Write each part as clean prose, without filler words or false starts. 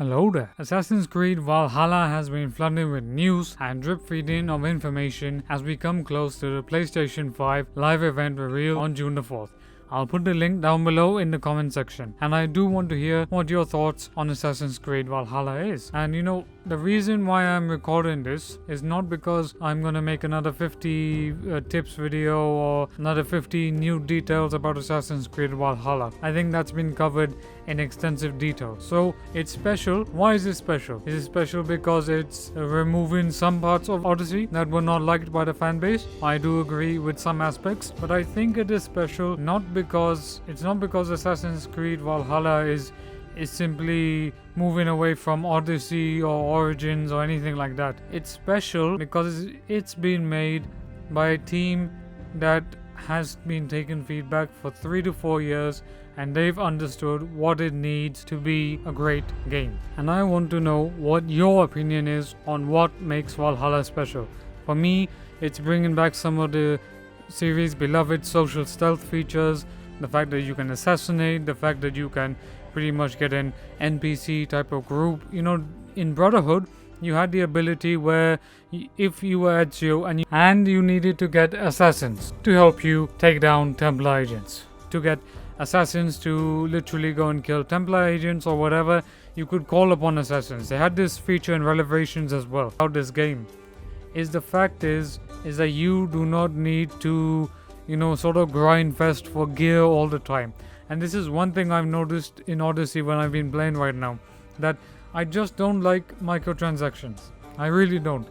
Hello there. Assassin Creed Valhalla has been flooded with news and drip feeding of information as we come close to the PlayStation 5 live event reveal on June the 4th. I'll put the link down below in the comment section, and I do want to hear what your thoughts on Assassin's Creed Valhalla is. And the reason why I'm recording this is not because I'm gonna make another 50 tips video or another 50 new details about Assassin's Creed Valhalla. I think that's been covered in extensive detail. So it's special. Why is it special? Is it special because it's removing some parts of Odyssey that were not liked by the fan base? I do agree with some aspects, but I think it is special not because Assassin's Creed Valhalla is simply moving away from Odyssey or Origins or anything like that. It's special because it's been made by a team that has been taking feedback for 3 to 4 years, and they've understood what it needs to be a great game. And I want to know what your opinion is on what makes Valhalla special. For me, it's bringing back some of the series' beloved social stealth features, the fact that you can assassinate, the fact that you can pretty much get an NPC type of group. In Brotherhood, you had the ability where if you were Ezio and you needed to get assassins to help you take down Templar agents, to get assassins to literally go and kill Templar agents or whatever, you could call upon assassins. They had this feature in Revelations as well. About this game is the fact is that you do not need to sort of grind fest for gear all the time. And this is one thing I've noticed in Odyssey when I've been playing right now, that I just don't like microtransactions. I really don't.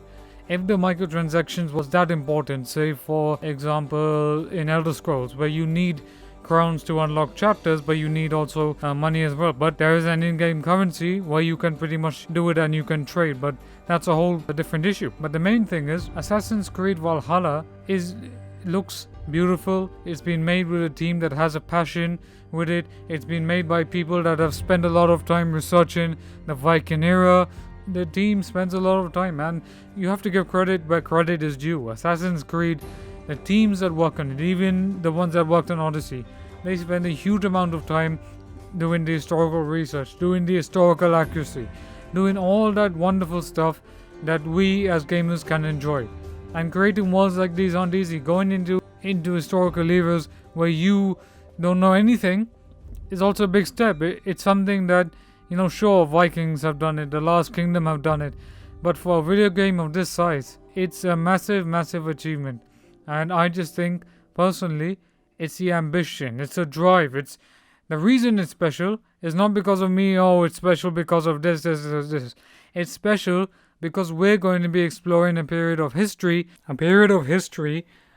If the microtransactions was that important, say for example in Elder Scrolls, where you need crowns to unlock chapters, but you need also money as well. But there is an in-game currency where you can pretty much do it and you can trade, but that's a whole different issue. But the main thing is Assassin's Creed Valhalla looks beautiful. It's been made with a team that has a passion with it. It's been made by people that have spent a lot of time researching the Viking era. The team spends a lot of time, and you have to give credit where credit is due. Assassin's Creed, the teams that work on it, even the ones that worked on Odyssey, they spend a huge amount of time doing the historical research, doing the historical accuracy, doing all that wonderful stuff that we as gamers can enjoy. And creating worlds like these aren't easy. Going into historical eras where you don't know anything is also a big step. It's something that, sure, Vikings have done it, the Last Kingdom have done it, but for a video game of this size, it's a massive, massive achievement. And I just think, personally, it's the ambition, it's the drive, it's the reason it's special is not because of me, it's special because of this. It's special because we're going to be exploring a period of history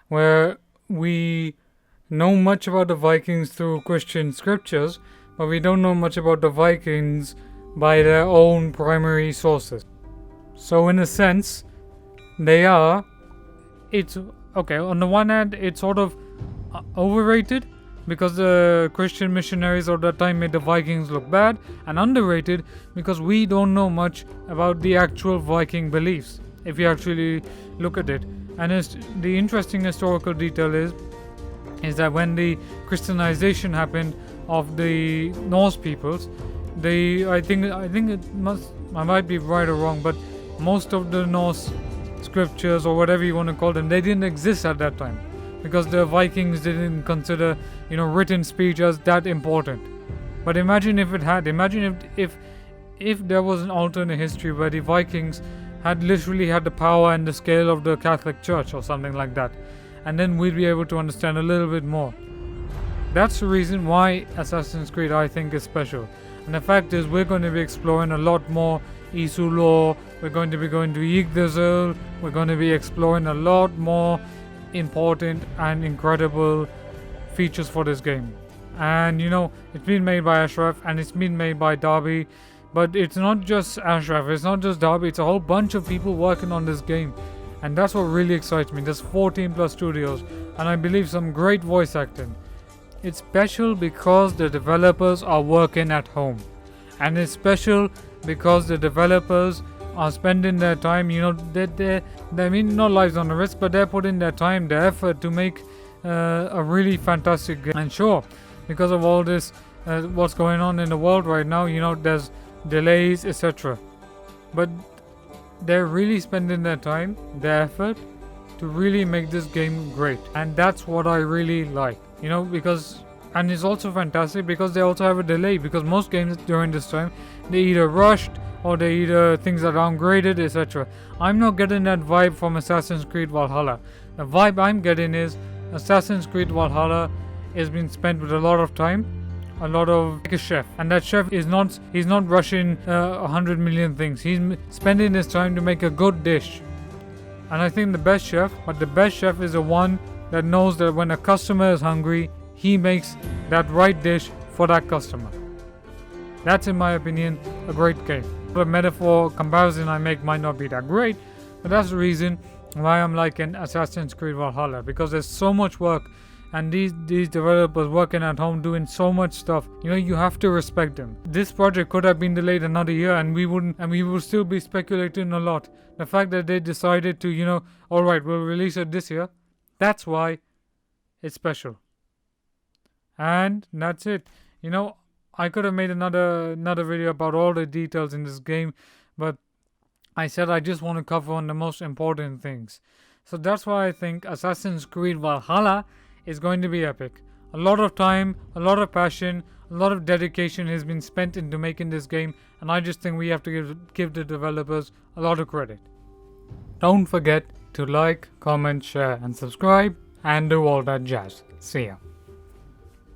where we know much about the Vikings through Christian scriptures, but we don't know much about the Vikings by their own primary sources. So in a sense, it's okay, on the one hand, it's sort of overrated because the Christian missionaries of that time made the Vikings look bad, and underrated because we don't know much about the actual Viking beliefs, if you actually look at it. And the interesting historical detail is that when the Christianization happened of the Norse peoples, I might be right or wrong, but most of the Norse scriptures or whatever you want to call them, they didn't exist at that time because the Vikings didn't consider written speech as that important. But imagine if it had. Imagine if there was an alternate history where the Vikings had literally had the power and the scale of the Catholic Church or something like that, and then we'd be able to understand a little bit more. That's the reason why Assassin's Creed, I think, is special. And the fact is, we're going to be exploring a lot more Isu lore. We're going to be going to Yggdrasil. We're going to be exploring a lot more important and incredible features for this game. And it's been made by Ashraf and it's been made by Darby, but it's not just Ashraf, it's not just Darby, it's a whole bunch of people working on this game, and that's what really excites me. There's 14 plus studios, and I believe some great voice acting. It's special because the developers are working at home, and it's special because the developers are spending their time, no lives on the risk, but they're putting their time, their effort to make a really fantastic game. And sure, because of all this, what's going on in the world right now, there's delays, etc. But they're really spending their time, their effort to really make this game great, and that's what I really like, you know, because, and it's also fantastic because they also have a delay, because most games during this time they either rushed or they either things are downgraded, etc. I'm not getting that vibe from Assassin's Creed Valhalla. The vibe I'm getting is Assassin's Creed Valhalla has been spent with a lot of time, a lot of, like a chef, and that chef is not, he's not rushing 100 million things. He's spending his time to make a good dish. And I think the best chef is the one that knows that when a customer is hungry, he makes that right dish for that customer. That's, in my opinion, a great game. The metaphor comparison I make might not be that great, but that's the reason why I'm liking Assassin's Creed Valhalla, because there's so much work, and these developers working at home doing so much stuff. You know, you have to respect them. This project could have been delayed another year and we would still be speculating a lot. The fact that they decided to, you know, alright, we'll release it this year, that's why it's special. And that's it. You know, I could have made another video about all the details in this game, but I said I just want to cover on the most important things. So that's why I think Assassin's Creed Valhalla is going to be epic. A lot of time, a lot of passion, a lot of dedication has been spent into making this game, and I just think we have to give the developers a lot of credit. Don't forget to like, comment, share and subscribe and do all that jazz. See ya.